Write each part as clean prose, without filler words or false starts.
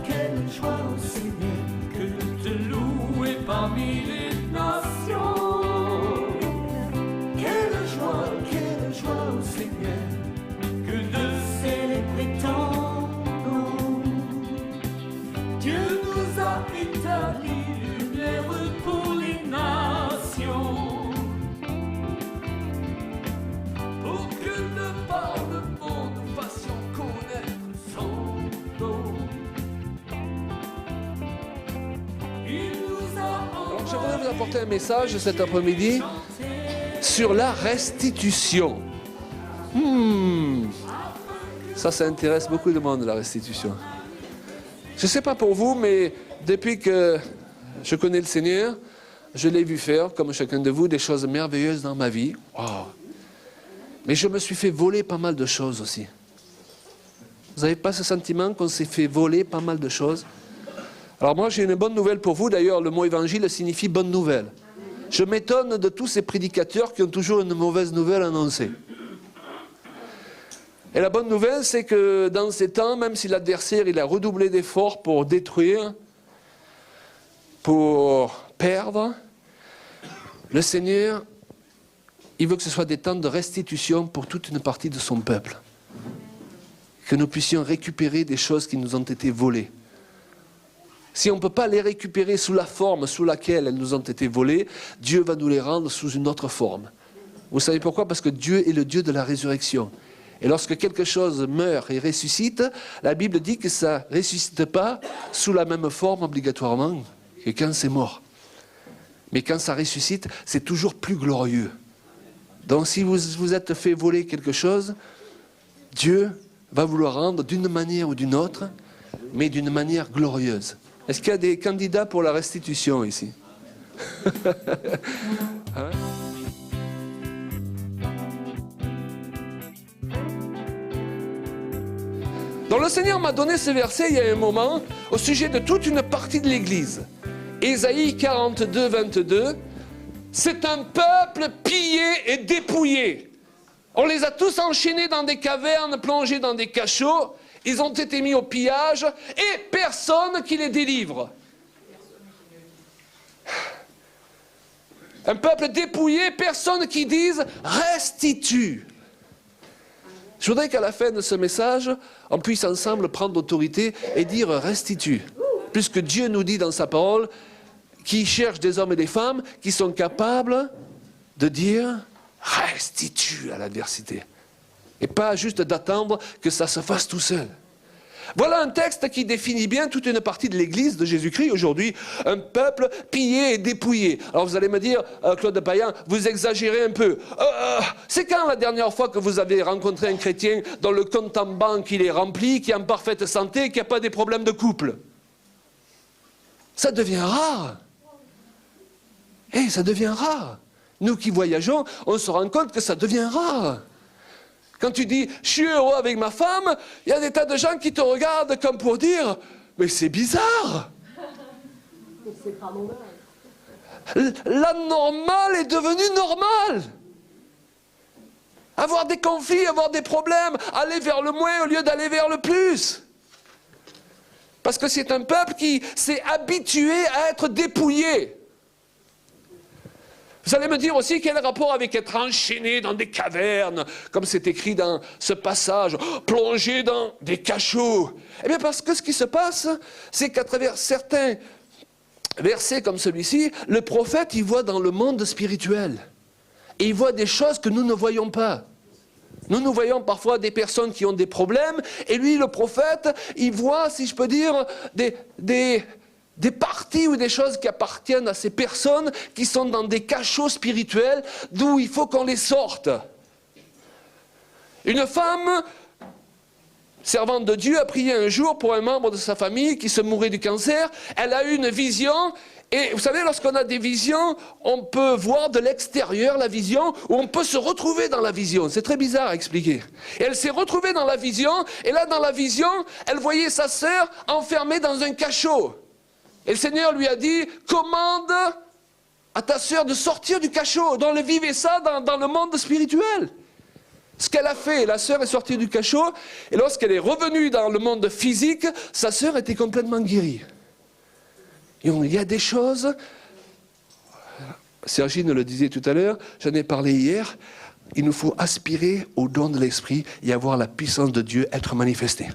quelle joie au Seigneur, que de te louer parmi les nations. Quelle joie au Seigneur, que de célébrer ton nom. Dieu nous a établi lumière pour les nations, pour que de par le monde nous fassions connaître son nom. Il nous a Alors, je voudrais vous apporter un message cet après-midi sur la restitution. Ça intéresse beaucoup de monde, la restitution. Je ne sais pas pour vous, mais depuis que je connais le Seigneur, je l'ai vu faire, comme chacun de vous, des choses merveilleuses dans ma vie. Wow. Mais je me suis fait voler pas mal de choses aussi. Vous n'avez pas ce sentiment qu'on s'est fait voler pas mal de choses? Alors moi, j'ai une bonne nouvelle pour vous. D'ailleurs, le mot évangile signifie bonne nouvelle. Je m'étonne de tous ces prédicateurs qui ont toujours une mauvaise nouvelle annoncée. Et la bonne nouvelle, c'est que dans ces temps, même si l'adversaire il a redoublé d'efforts pour détruire, pour perdre, le Seigneur, il veut que ce soit des temps de restitution pour toute une partie de son peuple. Que nous puissions récupérer des choses qui nous ont été volées. Si on ne peut pas les récupérer sous la forme sous laquelle elles nous ont été volées, Dieu va nous les rendre sous une autre forme. Vous savez pourquoi? Parce que Dieu est le Dieu de la résurrection. Et lorsque quelque chose meurt et ressuscite, la Bible dit que ça ne ressuscite pas sous la même forme obligatoirement que quand c'est mort. Mais quand ça ressuscite, c'est toujours plus glorieux. Donc si vous vous êtes fait voler quelque chose, Dieu va vous le rendre d'une manière ou d'une autre, mais d'une manière glorieuse. Est-ce qu'il y a des candidats pour la restitution ici? Hein? Donc le Seigneur m'a donné ce verset il y a un moment au sujet de toute une partie de l'Église. Ésaïe 42, 22. C'est un peuple pillé et dépouillé. On les a tous enchaînés dans des cavernes, plongés dans des cachots. Ils ont été mis au pillage et personne qui les délivre. Un peuple dépouillé, personne qui dise « restitue ». Je voudrais qu'à la fin de ce message, on puisse ensemble prendre autorité et dire « restitue ». Puisque Dieu nous dit dans sa parole qu'il cherche des hommes et des femmes qui sont capables de dire « restitue » à l'adversité. Et pas juste d'attendre que ça se fasse tout seul. Voilà un texte qui définit bien toute une partie de l'Église de Jésus-Christ aujourd'hui, un peuple pillé et dépouillé. Alors vous allez me dire, Claude Payan, vous exagérez un peu. C'est quand la dernière fois que vous avez rencontré un chrétien dont le compte en banque il est rempli, qui est en parfaite santé, qui n'a pas des problèmes de couple? Ça devient rare. Ça devient rare. Nous qui voyageons, on se rend compte que ça devient rare. Quand tu dis « je suis heureux avec ma femme », il y a des tas de gens qui te regardent comme pour dire « mais c'est bizarre ». C'est pas normal. L'anormal est devenu normal. Avoir des conflits, avoir des problèmes, aller vers le moins au lieu d'aller vers le plus. Parce que c'est un peuple qui s'est habitué à être dépouillé. Vous allez me dire aussi quel rapport avec être enchaîné dans des cavernes, comme c'est écrit dans ce passage, plongé dans des cachots. Eh bien parce que ce qui se passe, c'est qu'à travers certains versets comme celui-ci, le prophète, il voit dans le monde spirituel. Et il voit des choses que nous ne voyons pas. Nous voyons parfois des personnes qui ont des problèmes, et lui, le prophète, il voit, si je peux dire, des parties ou des choses qui appartiennent à ces personnes qui sont dans des cachots spirituels d'où il faut qu'on les sorte. Une femme, servante de Dieu, a prié un jour pour un membre de sa famille qui se mourait du cancer. Elle a eu une vision. Et vous savez, lorsqu'on a des visions, on peut voir de l'extérieur la vision, ou on peut se retrouver dans la vision. C'est très bizarre à expliquer. Et elle s'est retrouvée dans la vision, et là, dans la vision, elle voyait sa sœur enfermée dans un cachot. Et le Seigneur lui a dit, commande à ta sœur de sortir du cachot. Donc elle vivait ça dans le monde spirituel. Ce qu'elle a fait, la sœur est sortie du cachot, et lorsqu'elle est revenue dans le monde physique, sa sœur était complètement guérie. Et il y a des choses, Sergine le disait tout à l'heure, j'en ai parlé hier, il nous faut aspirer au don de l'esprit et avoir la puissance de Dieu être manifestée.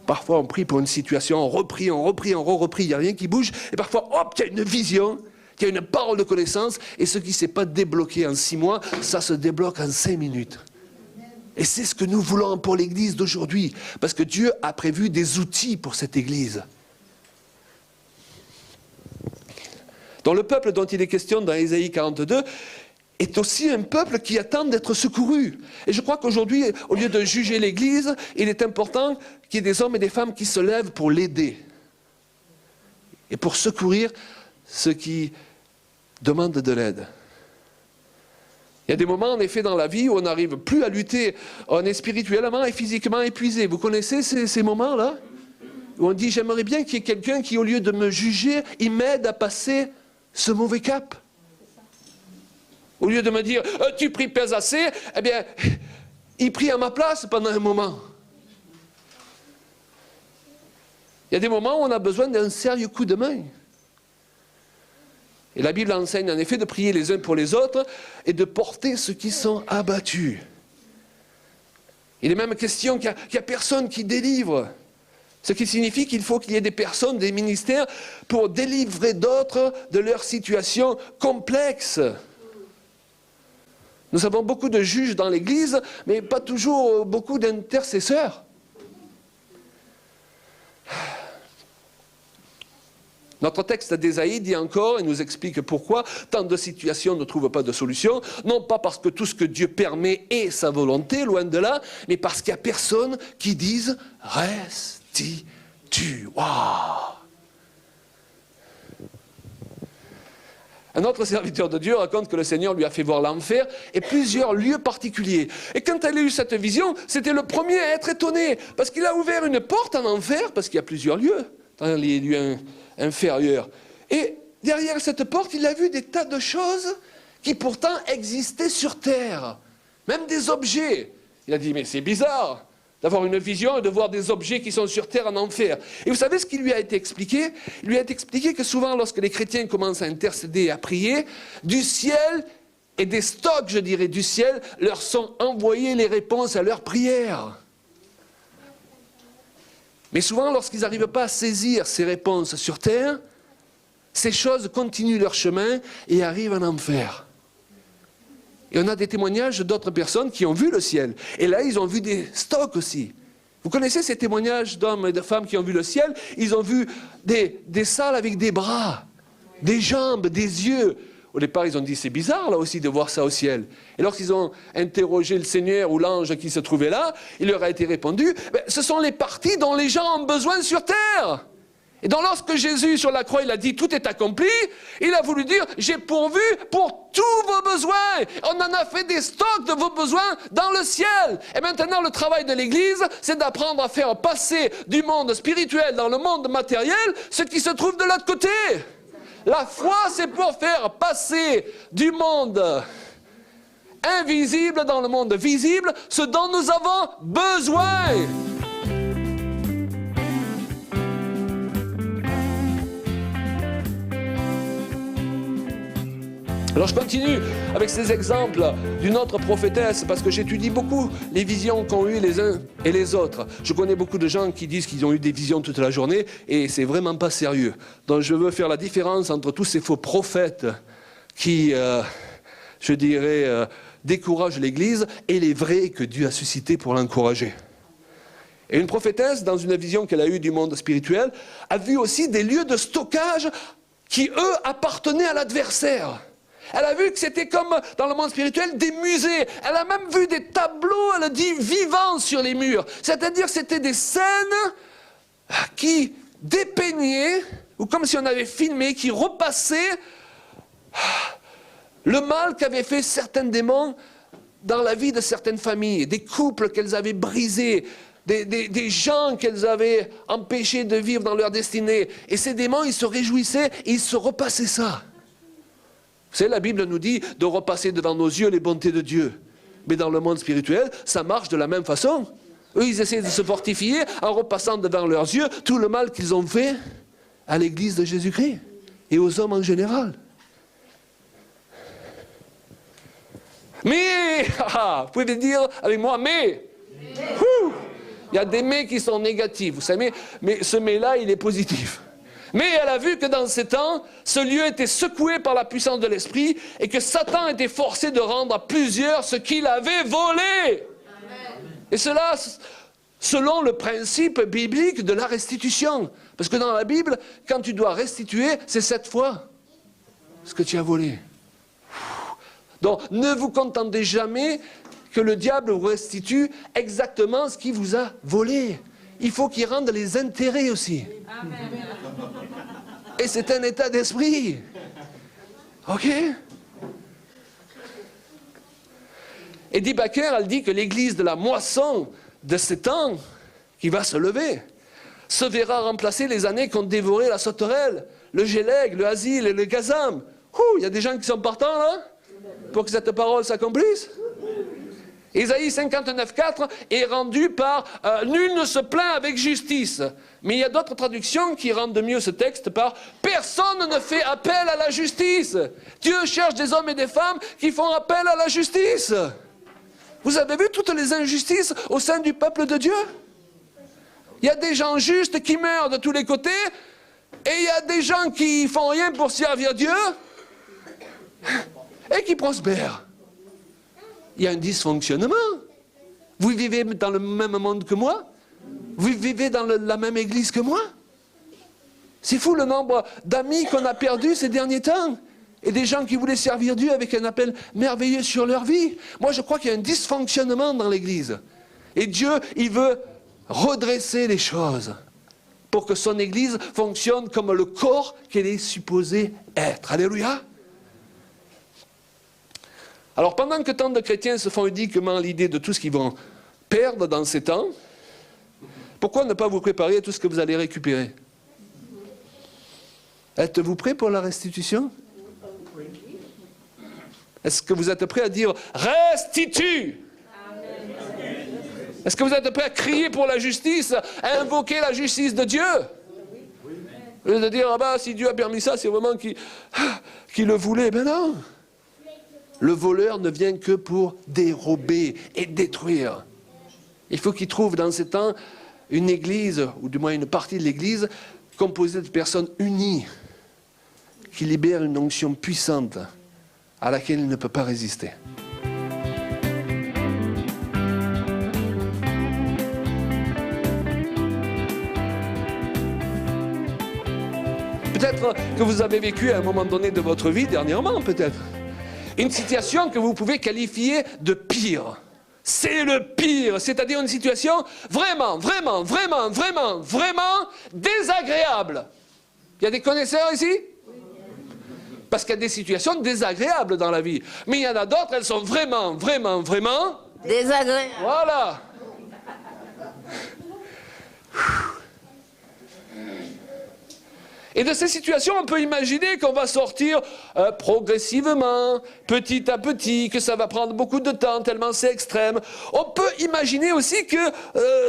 Parfois on prie pour une situation, on reprie, il n'y a rien qui bouge, et parfois hop, il y a une vision, il y a une parole de connaissance, et ce qui ne s'est pas débloqué en 6 mois, ça se débloque en 5 minutes. Et c'est ce que nous voulons pour l'Église d'aujourd'hui, parce que Dieu a prévu des outils pour cette Église. Donc le peuple dont il est question dans Ésaïe 42 est aussi un peuple qui attend d'être secouru. Et je crois qu'aujourd'hui, au lieu de juger l'Église, il est important qu'il y ait des hommes et des femmes qui se lèvent pour l'aider et pour secourir ceux qui demandent de l'aide. Il y a des moments, en effet, dans la vie où on n'arrive plus à lutter. On est spirituellement et physiquement épuisé. Vous connaissez ces moments-là? Où on dit, j'aimerais bien qu'il y ait quelqu'un qui, au lieu de me juger, il m'aide à passer ce mauvais cap. Au lieu de me dire, tu pries pas assez, eh bien, il prie à ma place pendant un moment. Il y a des moments où on a besoin d'un sérieux coup de main. Et la Bible enseigne en effet de prier les uns pour les autres et de porter ceux qui sont abattus. Il est même question qu'il n'y a personne qui délivre. Ce qui signifie qu'il faut qu'il y ait des personnes, des ministères, pour délivrer d'autres de leur situation complexe. Nous avons beaucoup de juges dans l'Église, mais pas toujours beaucoup d'intercesseurs. Notre texte d'Ésaïe dit encore et nous explique pourquoi tant de situations ne trouvent pas de solution, non pas parce que tout ce que Dieu permet est sa volonté, loin de là, mais parce qu'il n'y a personne qui dise « restitue ». Waouh! Un autre serviteur de Dieu raconte que le Seigneur lui a fait voir l'enfer et plusieurs lieux particuliers. Et quand elle a eu cette vision, c'était le premier à être étonné, parce qu'il a ouvert une porte en enfer, parce qu'il y a plusieurs lieux dans les lieux inférieurs. Et derrière cette porte, il a vu des tas de choses qui pourtant existaient sur terre, même des objets. Il a dit, mais c'est bizarre d'avoir une vision et de voir des objets qui sont sur terre en enfer. Et vous savez ce qui lui a été expliqué? Il lui a été expliqué que souvent, lorsque les chrétiens commencent à intercéder et à prier, du ciel, et des stocks, je dirais, du ciel, leur sont envoyées les réponses à leurs prières. Mais souvent, lorsqu'ils n'arrivent pas à saisir ces réponses sur terre, ces choses continuent leur chemin et arrivent en enfer. Et on a des témoignages d'autres personnes qui ont vu le ciel. Et là, ils ont vu des stocks aussi. Vous connaissez ces témoignages d'hommes et de femmes qui ont vu le ciel? Ils ont vu des salles avec des bras, des jambes, des yeux. Au départ, ils ont dit, c'est bizarre là aussi de voir ça au ciel. Et lorsqu'ils ont interrogé le Seigneur ou l'ange qui se trouvait là, il leur a été répondu, ce sont les parties dont les gens ont besoin sur terre. Et donc lorsque Jésus sur la croix, il a dit, tout est accompli, il a voulu dire, j'ai pourvu pour tous vos besoins. On en a fait des stocks de vos besoins dans le ciel. Et maintenant, le travail de l'Église, c'est d'apprendre à faire passer du monde spirituel dans le monde matériel ce qui se trouve de l'autre côté. La foi, c'est pour faire passer du monde invisible dans le monde visible ce dont nous avons besoin. Alors je continue avec ces exemples d'une autre prophétesse parce que j'étudie beaucoup les visions qu'ont eues les uns et les autres. Je connais beaucoup de gens qui disent qu'ils ont eu des visions toute la journée et c'est vraiment pas sérieux. Donc je veux faire la différence entre tous ces faux prophètes qui, je dirais, découragent l'Église et les vrais que Dieu a suscités pour l'encourager. Et une prophétesse, dans une vision qu'elle a eue du monde spirituel, a vu aussi des lieux de stockage qui, eux, appartenaient à l'adversaire. Elle a vu que c'était comme dans le monde spirituel des musées. Elle a même vu des tableaux, elle a dit, vivants sur les murs. C'est-à-dire que c'était des scènes qui dépeignaient, ou comme si on avait filmé, qui repassaient le mal qu'avaient fait certains démons dans la vie de certaines familles, des couples qu'elles avaient brisés, des gens qu'elles avaient empêchés de vivre dans leur destinée. Et ces démons, ils se réjouissaient et ils se repassaient ça. Vous savez, la Bible nous dit de repasser devant nos yeux les bontés de Dieu. Mais dans le monde spirituel, ça marche de la même façon. Eux, ils essaient de se fortifier en repassant devant leurs yeux tout le mal qu'ils ont fait à l'Église de Jésus-Christ et aux hommes en général. Mais, vous pouvez dire avec moi, mais. Il y a des mais qui sont négatifs, vous savez, mais ce mais-là, il est positif. Mais elle a vu que dans ces temps, ce lieu était secoué par la puissance de l'Esprit et que Satan était forcé de rendre à plusieurs ce qu'il avait volé. Et cela, selon le principe biblique de la restitution. Parce que dans la Bible, quand tu dois restituer, c'est 7 fois ce que tu as volé. Donc, ne vous contentez jamais que le diable vous restitue exactement ce qu'il vous a volé. Il faut qu'il rende les intérêts aussi. Et c'est un état d'esprit. OK? Eddie Baker, elle dit que l'église de la moisson de ces temps, qui va se lever, se verra remplacer les années qu'ont dévoré la sauterelle, le gélègue, le asile et le gazam. Il y a des gens qui sont partants, là, pour que cette parole s'accomplisse. Ésaïe 59,4 est rendu par « Nul ne se plaint avec justice ». Mais il y a d'autres traductions qui rendent mieux ce texte par « Personne ne fait appel à la justice ». Dieu cherche des hommes et des femmes qui font appel à la justice. Vous avez vu toutes les injustices au sein du peuple de Dieu? Il y a des gens justes qui meurent de tous les côtés et il y a des gens qui font rien pour servir Dieu et qui prospèrent. Il y a un dysfonctionnement. Vous vivez dans le même monde que moi? Vous vivez dans la même église que moi? C'est fou le nombre d'amis qu'on a perdus ces derniers temps. Et des gens qui voulaient servir Dieu avec un appel merveilleux sur leur vie. Moi, je crois qu'il y a un dysfonctionnement dans l'église. Et Dieu, il veut redresser les choses pour que son église fonctionne comme le corps qu'elle est supposée être. Alléluia! Alors, pendant que tant de chrétiens se font uniquement l'idée de tout ce qu'ils vont perdre dans ces temps, pourquoi ne pas vous préparer à tout ce que vous allez récupérer? Êtes-vous prêts pour la restitution? Est-ce que vous êtes prêts à dire « Restitue » ? Est-ce que vous êtes prêts à crier pour la justice, à invoquer la justice de Dieu? Au lieu de dire « Ah ben, si Dieu a permis ça, c'est vraiment qu'il le voulait. » Ben non. Le voleur ne vient que pour dérober et détruire. Il faut qu'il trouve dans ces temps une église, ou du moins une partie de l'église, composée de personnes unies, qui libèrent une onction puissante à laquelle il ne peut pas résister. Peut-être que vous avez vécu à un moment donné de votre vie, dernièrement peut-être, une situation que vous pouvez qualifier de pire. C'est le pire, c'est-à-dire une situation vraiment désagréable. Il y a des connaisseurs ici? Parce qu'il y a des situations désagréables dans la vie. Mais il y en a d'autres, elles sont vraiment désagréables. Voilà. Et de ces situations, on peut imaginer qu'on va sortir progressivement, petit à petit, que ça va prendre beaucoup de temps, tellement c'est extrême. On peut imaginer aussi que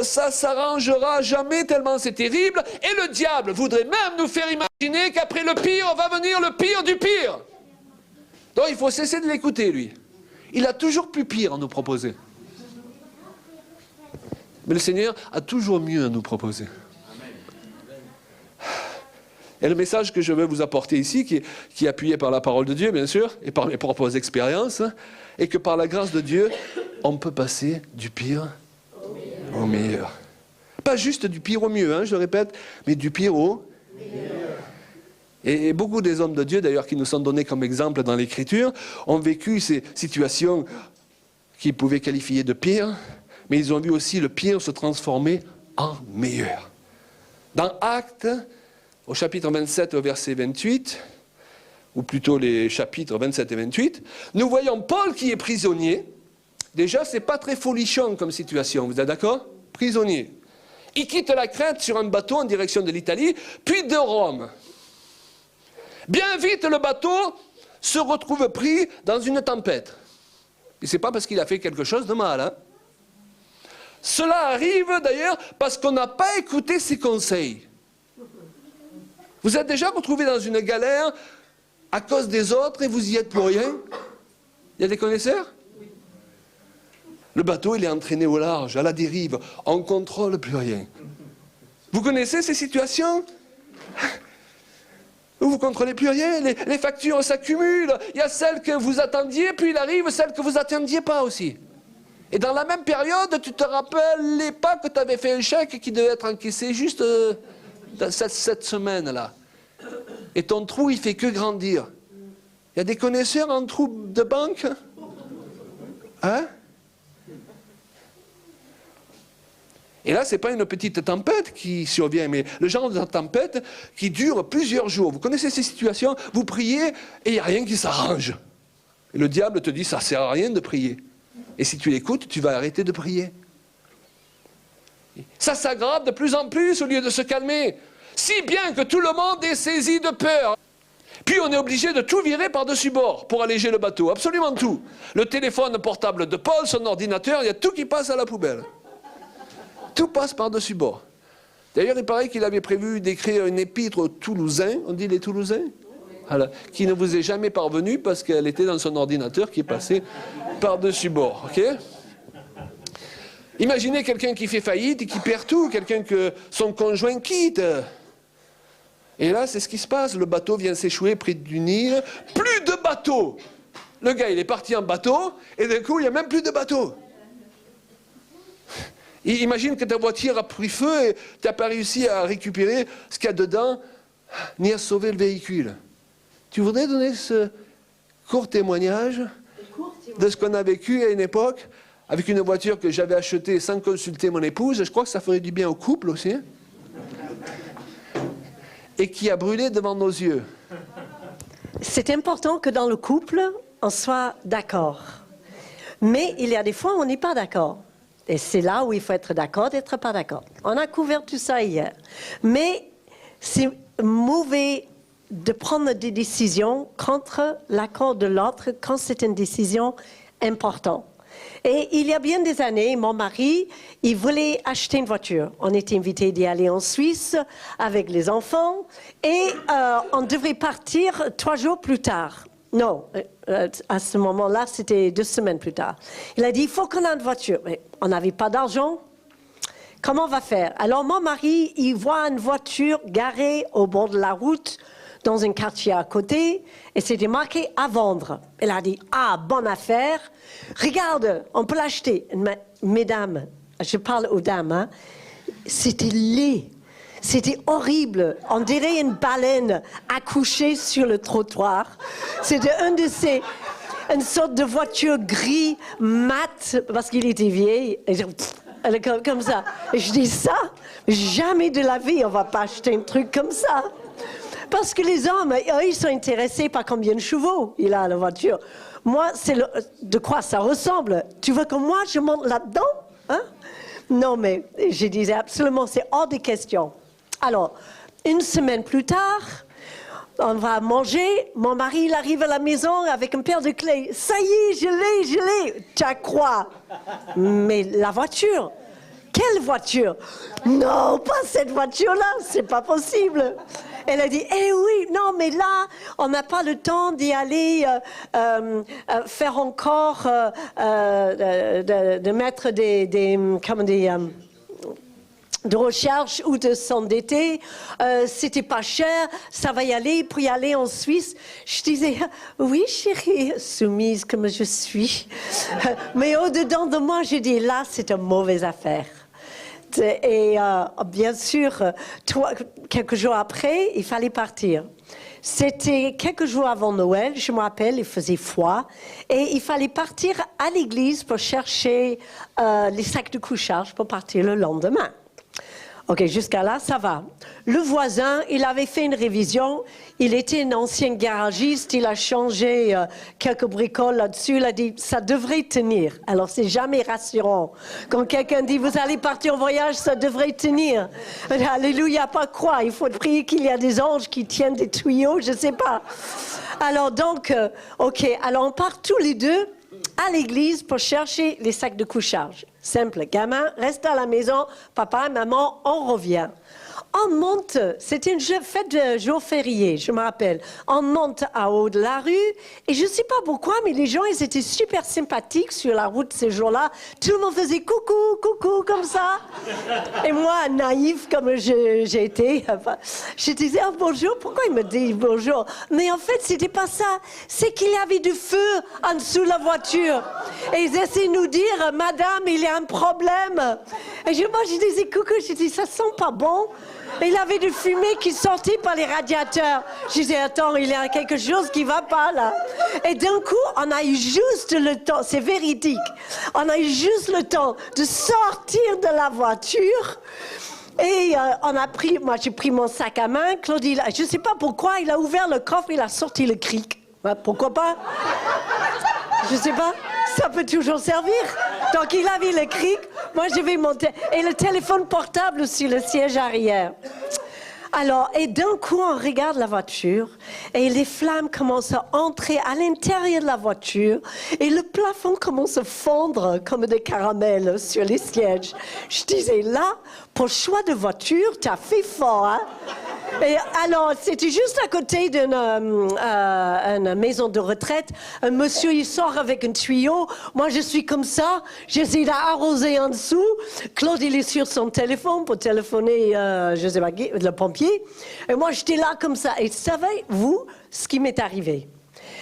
ça s'arrangera jamais, tellement c'est terrible. Et le diable voudrait même nous faire imaginer qu'après le pire, va venir le pire du pire. Donc il faut cesser de l'écouter, lui. Il a toujours plus pire à nous proposer. Mais le Seigneur a toujours mieux à nous proposer. Et le message que je veux vous apporter ici, qui est appuyé par la parole de Dieu, bien sûr, et par mes propres expériences, est que par la grâce de Dieu, on peut passer du pire au meilleur. Pas juste du pire au mieux, hein, je le répète, mais du pire au meilleur. Et beaucoup des hommes de Dieu, d'ailleurs, qui nous sont donnés comme exemple dans l'Écriture, ont vécu ces situations qu'ils pouvaient qualifier de pire, mais ils ont vu aussi le pire se transformer en meilleur. Dans Actes, au chapitre 27, au verset 28, ou plutôt les chapitres 27 et 28, nous voyons Paul qui est prisonnier. Déjà, ce n'est pas très folichon comme situation, vous êtes d'accord? Prisonnier. Il quitte la Crète sur un bateau en direction de l'Italie, puis de Rome. Bien vite, le bateau se retrouve pris dans une tempête. Et ce n'est pas parce qu'il a fait quelque chose de mal. Hein. Cela arrive d'ailleurs parce qu'on n'a pas écouté ses conseils. Vous êtes déjà retrouvé dans une galère à cause des autres et vous y êtes pour rien? Il y a des connaisseurs? Le bateau, il est entraîné au large, à la dérive. On ne contrôle plus rien. Vous connaissez ces situations? Où vous ne contrôlez plus rien, les factures s'accumulent. Il y a celles que vous attendiez, puis il arrive celles que vous n'attendiez pas aussi. Et dans la même période, tu ne te rappelais pas que tu avais fait un chèque qui devait être encaissé juste dans cette semaine-là. Et ton trou, il ne fait que grandir. Il y a des connaisseurs en trou de banque? Hein? Et là, ce n'est pas une petite tempête qui survient, mais le genre de tempête qui dure plusieurs jours. Vous connaissez ces situations? Vous priez et il n'y a rien qui s'arrange. Et le diable te dit, ça ne sert à rien de prier. Et si tu l'écoutes, tu vas arrêter de prier. Ça s'aggrave de plus en plus au lieu de se calmer. Si bien que tout le monde est saisi de peur. Puis on est obligé de tout virer par-dessus bord pour alléger le bateau, absolument tout. Le téléphone portable de Paul, son ordinateur, il y a tout qui passe à la poubelle. Tout passe par-dessus bord. D'ailleurs, il paraît qu'il avait prévu d'écrire une épître aux Toulousains, on dit les Toulousains, voilà, qui ne vous est jamais parvenue parce qu'elle était dans son ordinateur qui est passé par-dessus bord. Okay? Imaginez quelqu'un qui fait faillite et qui perd tout, quelqu'un que son conjoint quitte. Et là, c'est ce qui se passe. Le bateau vient s'échouer près d'une île. Plus de bateaux. Le gars, il est parti en bateau et d'un coup, il n'y a même plus de bateau. Imagine que ta voiture a pris feu et tu n'as pas réussi à récupérer ce qu'il y a dedans, ni à sauver le véhicule. Tu voudrais donner ce court témoignage de ce qu'on a vécu à une époque avec une voiture que j'avais achetée sans consulter mon épouse? Je crois que ça ferait du bien au couple aussi. Hein? Et qui a brûlé devant nos yeux. C'est important que dans le couple, on soit d'accord. Mais il y a des fois où on n'est pas d'accord. Et c'est là où il faut être d'accord, d'être pas d'accord. On a couvert tout ça hier. Mais c'est mauvais de prendre des décisions contre l'accord de l'autre quand c'est une décision importante. Et il y a bien des années, mon mari, il voulait acheter une voiture. On était invités d'y aller en Suisse avec les enfants et on devrait partir 3 jours plus tard. Non, à ce moment-là, c'était 2 semaines plus tard. Il a dit, il faut qu'on ait une voiture. Mais on n'avait pas d'argent. Comment on va faire? Alors mon mari, il voit une voiture garée au bord de la route dans un quartier à côté et c'était marqué à vendre. Il a dit, ah, bonne affaire. Regarde, on peut l'acheter. Mesdames, je parle aux dames, hein, c'était laid. C'était horrible. On dirait une baleine accouchée sur le trottoir. C'était une sorte de voiture gris, mat, parce qu'il était vieille. Et elle est comme ça. Et je dis ça, jamais de la vie, on ne va pas acheter un truc comme ça. Parce que les hommes, eux, ils sont intéressés par combien de chevaux il a la voiture. Moi, c'est de quoi ça ressemble. Tu veux que moi, je monte là-dedans, hein? Non, mais je disais absolument, c'est hors de question. Alors, 1 semaine plus tard, on va manger. Mon mari, il arrive à la maison avec une paire de clés. Ça y est, je l'ai. Tu crois? Mais la voiture, quelle voiture? Non, pas cette voiture-là, c'est pas possible. Elle a dit, eh oui, non, mais là, on n'a pas le temps d'y aller faire encore, de mettre de recherche ou de s'endetter. C'était pas cher, ça va y aller, pour y aller en Suisse. Je disais, oui, chérie, soumise comme je suis. Mais au-dedans de moi, j'ai dit, là, c'est une mauvaise affaire. Et bien sûr, quelques jours après, il fallait partir. C'était quelques jours avant Noël, je me rappelle, il faisait froid. Et il fallait partir à l'église pour chercher les sacs de couchage pour partir le lendemain. Ok, jusqu'à là, ça va. Le voisin, il avait fait une révision. Il était un ancien garagiste. Il a changé quelques bricoles là-dessus. Il a dit, ça devrait tenir. Alors, c'est jamais rassurant. Quand quelqu'un dit, vous allez partir en voyage, ça devrait tenir. Alléluia, pas quoi. Il faut prier qu'il y a des anges qui tiennent des tuyaux, je ne sais pas. Alors, donc, ok. Alors, on part tous les deux à l'église pour chercher les sacs de couchage. Simple, gamin, reste à la maison, papa, maman, on revient. On monte, c'était une fête de jour férié, je me rappelle. On monte à haut de la rue et je ne sais pas pourquoi, mais les gens, ils étaient super sympathiques sur la route ces jours-là. Tout le monde faisait coucou, coucou, comme ça. Et moi, naïve comme j'ai été, je disais oh, bonjour, pourquoi il me dit bonjour? Mais en fait, c'était pas ça. C'est qu'il y avait du feu en dessous de la voiture. Et ils essayaient de nous dire, madame, il y a un problème. Et moi, je disais coucou, je disais, ça sent pas bon. Et il y avait du fumée qui sortait par les radiateurs. Je disais, attends, il y a quelque chose qui va pas là. Et d'un coup, on a eu juste le temps, c'est véridique, on a eu juste le temps de sortir de la voiture. Et on a pris, moi j'ai pris mon sac à main, Claude, je ne sais pas pourquoi, il a ouvert le coffre, il a sorti le cric. Pourquoi pas? Je sais pas, ça peut toujours servir. Donc il avait le cric, moi je vais monter. Et le téléphone portable sur le siège arrière. Alors, et d'un coup, on regarde la voiture et les flammes commencent à entrer à l'intérieur de la voiture et le plafond commence à fondre comme des caramels sur les sièges. Je disais, là, pour le choix de voiture, tu as fait fort, hein? Et alors, c'était juste à côté d'une maison de retraite. Un monsieur, il sort avec un tuyau. Moi, je suis comme ça. J'essaie d'arroser en dessous. Claude, il est sur son téléphone pour téléphoner, je sais pas qui, le pompier. Et moi, j'étais là comme ça. Et savez-vous ce qui m'est arrivé?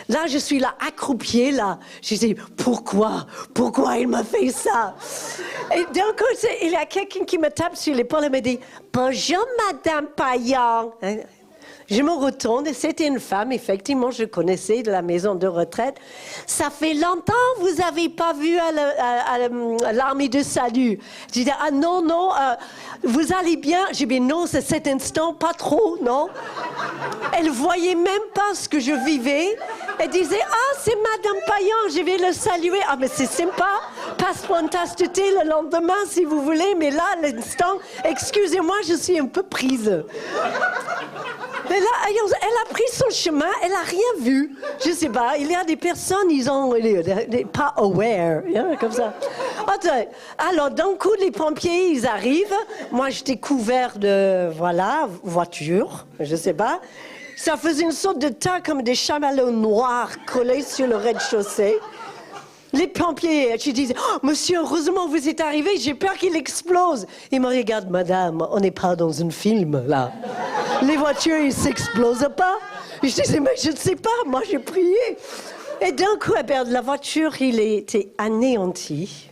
Là, je suis là, accroupie, là. Je dis, pourquoi il m'a fait ça? Et d'un coup, il y a quelqu'un qui me tape sur l'épaule et me dit, bonjour, Madame Payan. Je me retourne et c'était une femme, effectivement, je connaissais de la maison de retraite. Ça fait longtemps que vous n'avez pas vu à l'armée de salut. Je dis, ah non, vous allez bien? J'ai dit, non, c'est cet instant, pas trop, non? Elle voyait même pas ce que je vivais. Elle disait, ah, c'est Madame Payan, je vais le saluer. Ah, mais c'est sympa. Passe-moi une tasse de thé le lendemain, si vous voulez. Mais là, à l'instant, excusez-moi, je suis un peu prise. Mais là, elle a pris son chemin, elle n'a rien vu. Je ne sais pas, il y a des personnes, ils ont pas aware, hein, comme ça. Alors, d'un coup, les pompiers, ils arrivent. Moi, j'étais couvert de, voiture, je ne sais pas. Ça faisait une sorte de tas comme des chamallows noirs collés sur le rez-de-chaussée. Les pompiers, je disais, oh, monsieur, heureusement vous êtes arrivé, j'ai peur qu'il explose. Il me regarde, madame, on n'est pas dans un film, là. Les voitures, ils ne s'explosent pas. Je disais, mais je ne sais pas, moi j'ai prié. Et d'un coup, la voiture, il était anéanti.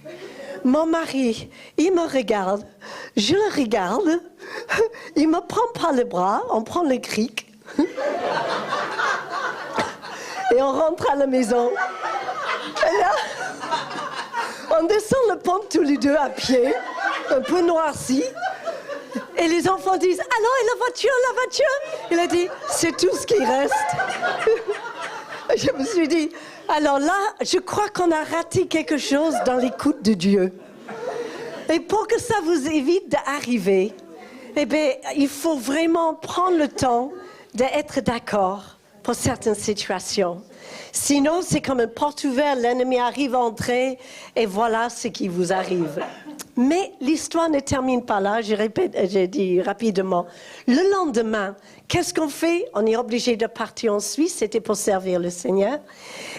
Mon mari, il me regarde, je le regarde, il me prend par le bras, on prend le cric. Et on rentre à la maison. Et là, on descend le pont tous les deux à pied, un peu noirci. Et les enfants disent, alors, et la voiture? Il a dit, c'est tout ce qui reste. Je me suis dit, alors là, je crois qu'on a raté quelque chose dans l'écoute de Dieu. Et pour que ça vous évite d'arriver, eh bien, il faut vraiment prendre le temps d'être d'accord pour certaines situations. Sinon, c'est comme une porte ouverte, l'ennemi arrive à entrer et voilà ce qui vous arrive. Mais l'histoire ne termine pas là, j'ai dit rapidement. Le lendemain, qu'est-ce qu'on fait? On est obligé de partir en Suisse, c'était pour servir le Seigneur.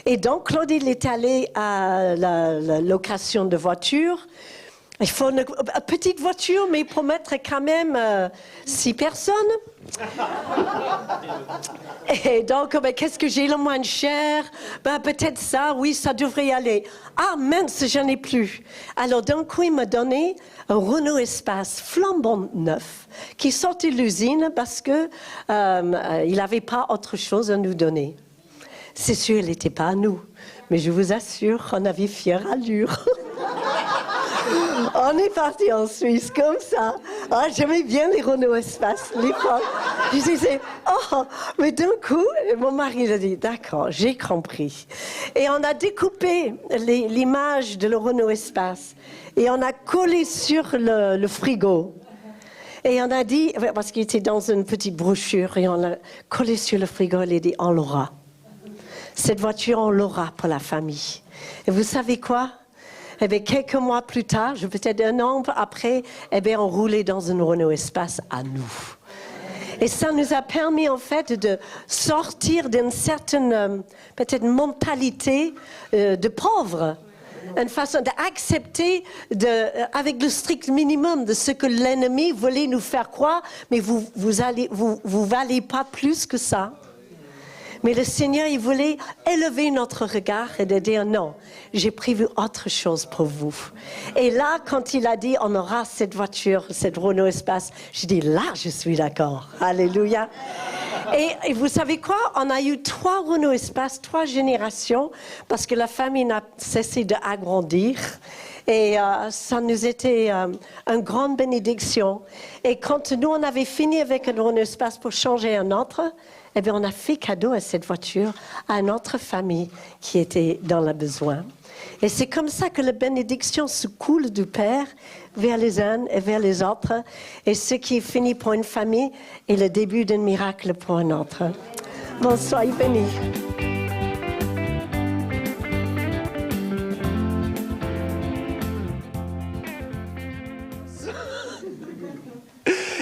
Et donc, Claude, il est allé à la location de voiture. Il faut une petite voiture, mais pour mettre quand même 6 personnes. Et donc, qu'est-ce que j'ai le moins cher? Peut-être ça, oui, ça devrait y aller. Ah, mince, j'en ai plus. Alors, d'un coup, il m'a donné un Renault Espace flambant neuf qui sortait de l'usine parce qu'il n'avait pas autre chose à nous donner. C'est sûr, il n'était pas à nous, mais je vous assure, on avait fière allure. On est parti en Suisse comme ça. Ah, j'aimais bien les Renault Espace, les femmes. Je disais, oh, mais d'un coup, mon mari a dit, d'accord, j'ai compris. Et on a découpé l'image de le Renault Espace et on a collé sur le frigo. Et on a dit, parce qu'il était dans une petite brochure, et on l'a collé sur le frigo, il a dit, on l'aura. Cette voiture, on l'aura pour la famille. Et vous savez quoi? Eh bien, quelques mois plus tard, peut-être un an après, eh bien, on roulait dans un Renault Espace à nous. Et ça nous a permis, en fait, de sortir d'une certaine, peut-être, mentalité de pauvre. Une façon d'accepter avec le strict minimum de ce que l'ennemi voulait nous faire croire, mais vous valez pas plus que ça. Mais le Seigneur, il voulait élever notre regard et de dire non, j'ai prévu autre chose pour vous. Et là, quand il a dit on aura cette voiture, cette Renault Espace, j'ai dit là, je suis d'accord. Alléluia. Et vous savez quoi? On a eu 3 Renault Espace, 3 générations, parce que la famille n'a cessé d'agrandir. Et ça nous était une grande bénédiction. Et quand nous, on avait fini avec un Renault Espace pour changer un autre, eh bien, on a fait cadeau à cette voiture à notre famille qui était dans le besoin. Et c'est comme ça que la bénédiction se coule du Père vers les uns et vers les autres. Et ce qui est fini pour une famille est le début d'un miracle pour un autre. Bon, soyez bénis.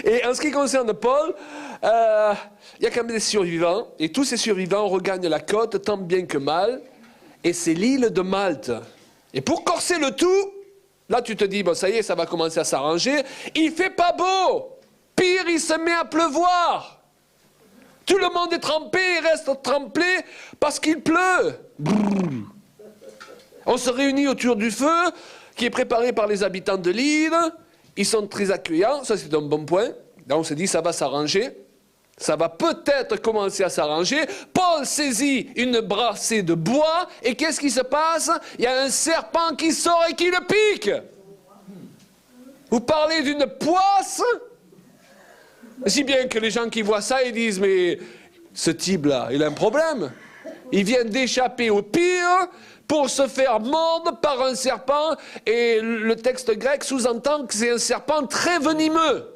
Et en ce qui concerne Paul, il y a quand même des survivants, et tous ces survivants regagnent la côte tant bien que mal, et c'est l'île de Malte. Et pour corser le tout, là tu te dis, bon ça y est, ça va commencer à s'arranger, il fait pas beau, pire il se met à pleuvoir. Tout le monde est trempé, il reste trempé parce qu'il pleut. Brrr. On se réunit autour du feu, qui est préparé par les habitants de l'île. Ils sont très accueillants, ça c'est un bon point. Là on se dit ça va s'arranger, ça va peut-être commencer à s'arranger. Paul saisit une brassée de bois et qu'est-ce qui se passe? Il y a un serpent qui sort et qui le pique. Vous parlez d'une poisse? Si bien que les gens qui voient ça, ils disent mais ce type-là, il a un problème. Il vient d'échapper au pire pour se faire mordre par un serpent, et le texte grec sous-entend que c'est un serpent très venimeux.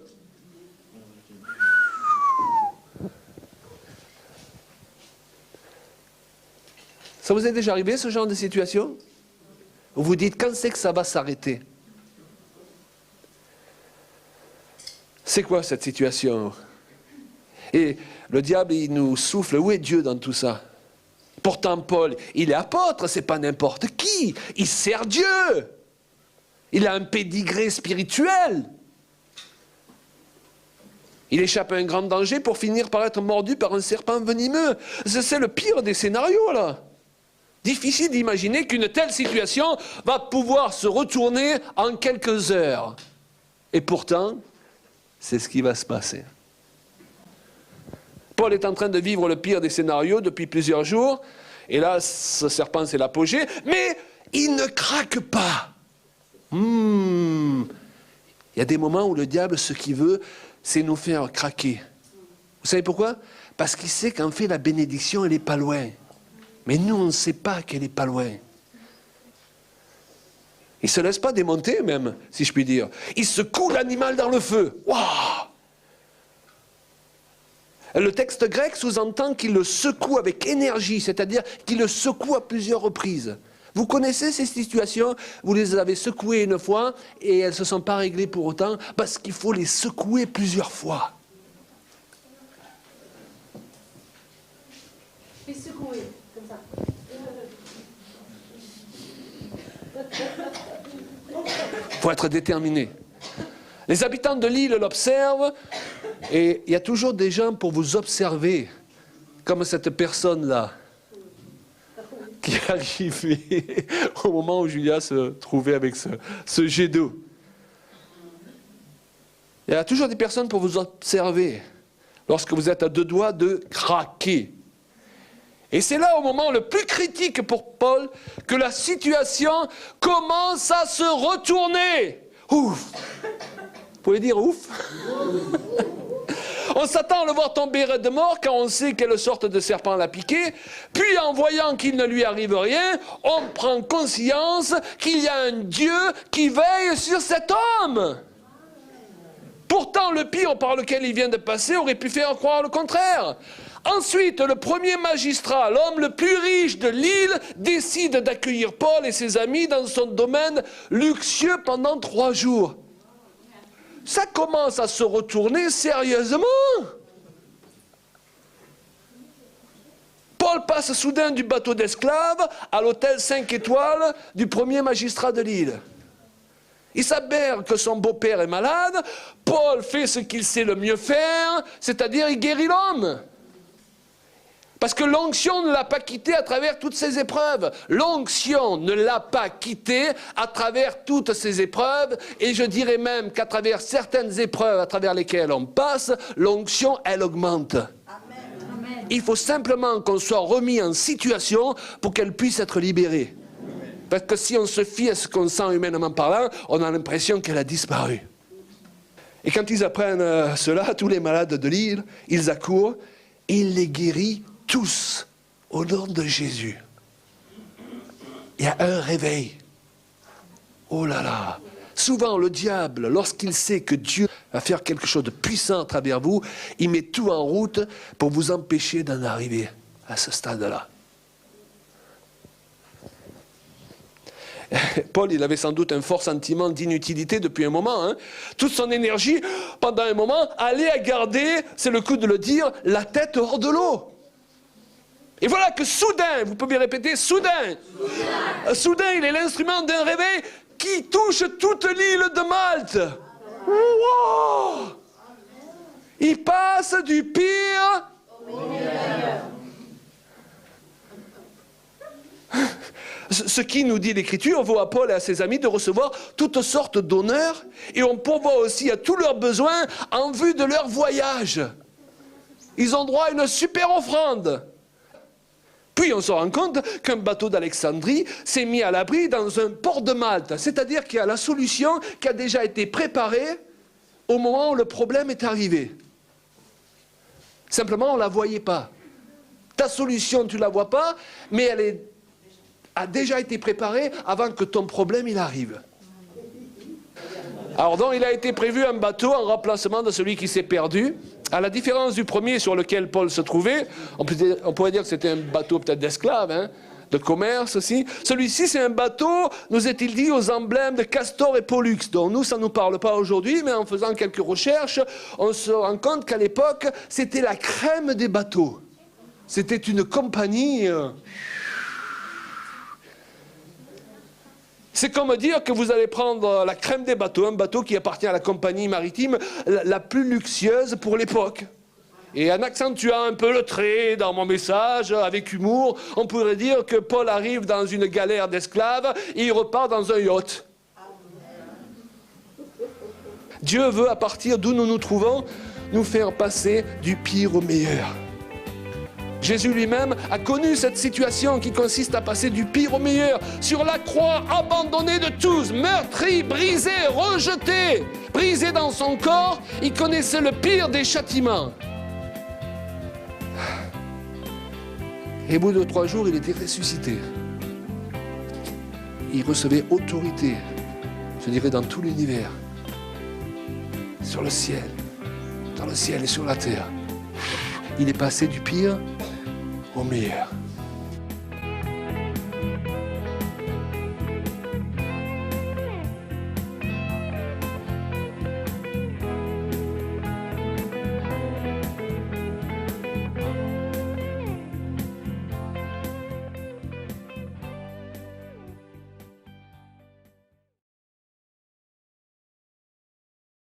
Ça vous est déjà arrivé, ce genre de situation? Vous vous dites, quand c'est que ça va s'arrêter? C'est quoi cette situation? Et le diable, il nous souffle, où est Dieu dans tout ça? Pourtant, Paul, il est apôtre, c'est pas n'importe qui. Il sert Dieu. Il a un pédigré spirituel. Il échappe à un grand danger pour finir par être mordu par un serpent venimeux. C'est le pire des scénarios, là. Difficile d'imaginer qu'une telle situation va pouvoir se retourner en quelques heures. Et pourtant, c'est ce qui va se passer. Paul est en train de vivre le pire des scénarios depuis plusieurs jours. Et là, ce serpent, c'est l'apogée. Mais il ne craque pas. Il y a des moments où le diable, ce qu'il veut, c'est nous faire craquer. Vous savez pourquoi? Parce qu'il sait qu'en fait, la bénédiction, elle n'est pas loin. Mais nous, on ne sait pas qu'elle n'est pas loin. Il ne se laisse pas démonter, même, si je puis dire. Il secoue l'animal dans le feu. Waouh! Le texte grec sous-entend qu'il le secoue avec énergie, c'est-à-dire qu'il le secoue à plusieurs reprises. Vous connaissez ces situations, vous les avez secouées une fois et elles ne se sont pas réglées pour autant parce qu'il faut les secouer plusieurs fois. Les secouer, comme ça. Il faut être déterminé. Les habitants de l'île l'observent et il y a toujours des gens pour vous observer, comme cette personne-là qui est arrivée au moment où Julia se trouvait avec ce jet d'eau. Il y a toujours des personnes pour vous observer lorsque vous êtes à 2 doigts de craquer. Et c'est là, au moment le plus critique pour Paul, que la situation commence à se retourner. Ouf! Vous pouvez dire ouf? On s'attend à le voir tomber raide de mort quand on sait quelle sorte de serpent l'a piqué. Puis en voyant qu'il ne lui arrive rien, on prend conscience qu'il y a un Dieu qui veille sur cet homme. Pourtant, le pire par lequel il vient de passer aurait pu faire croire le contraire. Ensuite, le premier magistrat, l'homme le plus riche de l'île, décide d'accueillir Paul et ses amis dans son domaine luxueux pendant 3 jours. Ça commence à se retourner sérieusement. Paul passe soudain du bateau d'esclaves à l'hôtel 5 étoiles du premier magistrat de l'île. Il s'avère que son beau-père est malade. Paul fait ce qu'il sait le mieux faire, c'est-à-dire il guérit l'homme. Parce que l'onction ne l'a pas quitté à travers toutes ces épreuves. L'onction ne l'a pas quitté à travers toutes ces épreuves. Et je dirais même qu'à travers certaines épreuves à travers lesquelles on passe, l'onction, elle augmente. Amen. Il faut simplement qu'on soit remis en situation pour qu'elle puisse être libérée. Parce que si on se fie à ce qu'on sent humainement parlant, on a l'impression qu'elle a disparu. Et quand ils apprennent cela, tous les malades de l'île, ils accourent, il les guérit tous au nom de Jésus. Il y a un réveil. Oh là là! Souvent, le diable, lorsqu'il sait que Dieu va faire quelque chose de puissant à travers vous, il met tout en route pour vous empêcher d'en arriver à ce stade-là. Paul, il avait sans doute un fort sentiment d'inutilité depuis un moment. Hein. Toute son énergie, pendant un moment, allait à garder, c'est le coup de le dire, la tête hors de l'eau. Et voilà que soudain, vous pouvez répéter, soudain, il est l'instrument d'un réveil qui touche toute l'île de Malte. Wow! Il passe du pire au meilleur. Ce qui, nous dit l'Écriture, vaut à Paul et à ses amis de recevoir toutes sortes d'honneurs et on pourvoit aussi à tous leurs besoins en vue de leur voyage. Ils ont droit à une super offrande. Puis on se rend compte qu'un bateau d'Alexandrie s'est mis à l'abri dans un port de Malte. C'est-à-dire qu'il y a la solution qui a déjà été préparée au moment où le problème est arrivé. Simplement, on ne la voyait pas. Ta solution, tu ne la vois pas, mais elle a déjà été préparée avant que ton problème il arrive. Alors donc, il a été prévu un bateau en remplacement de celui qui s'est perdu. À la différence du premier sur lequel Paul se trouvait, on pourrait dire que c'était un bateau peut-être d'esclaves, hein, de commerce aussi. Celui-ci, c'est un bateau, nous est-il dit, aux emblèmes de Castor et Pollux. Donc nous, ça ne nous parle pas aujourd'hui, mais en faisant quelques recherches, on se rend compte qu'à l'époque, c'était la crème des bateaux. C'était une compagnie... C'est comme dire que vous allez prendre la crème des bateaux, un bateau qui appartient à la compagnie maritime la plus luxueuse pour l'époque. Et en accentuant un peu le trait dans mon message, avec humour, on pourrait dire que Paul arrive dans une galère d'esclaves et il repart dans un yacht. Dieu veut, à partir d'où nous nous trouvons, nous faire passer du pire au meilleur. Jésus lui-même a connu cette situation qui consiste à passer du pire au meilleur. Sur la croix, abandonné de tous, meurtri, brisé, rejeté, brisé dans son corps, il connaissait le pire des châtiments. Et au bout de 3 jours, il était ressuscité. Il recevait autorité, je dirais dans tout l'univers, sur le ciel et sur la terre. Il est passé du pire au meilleur.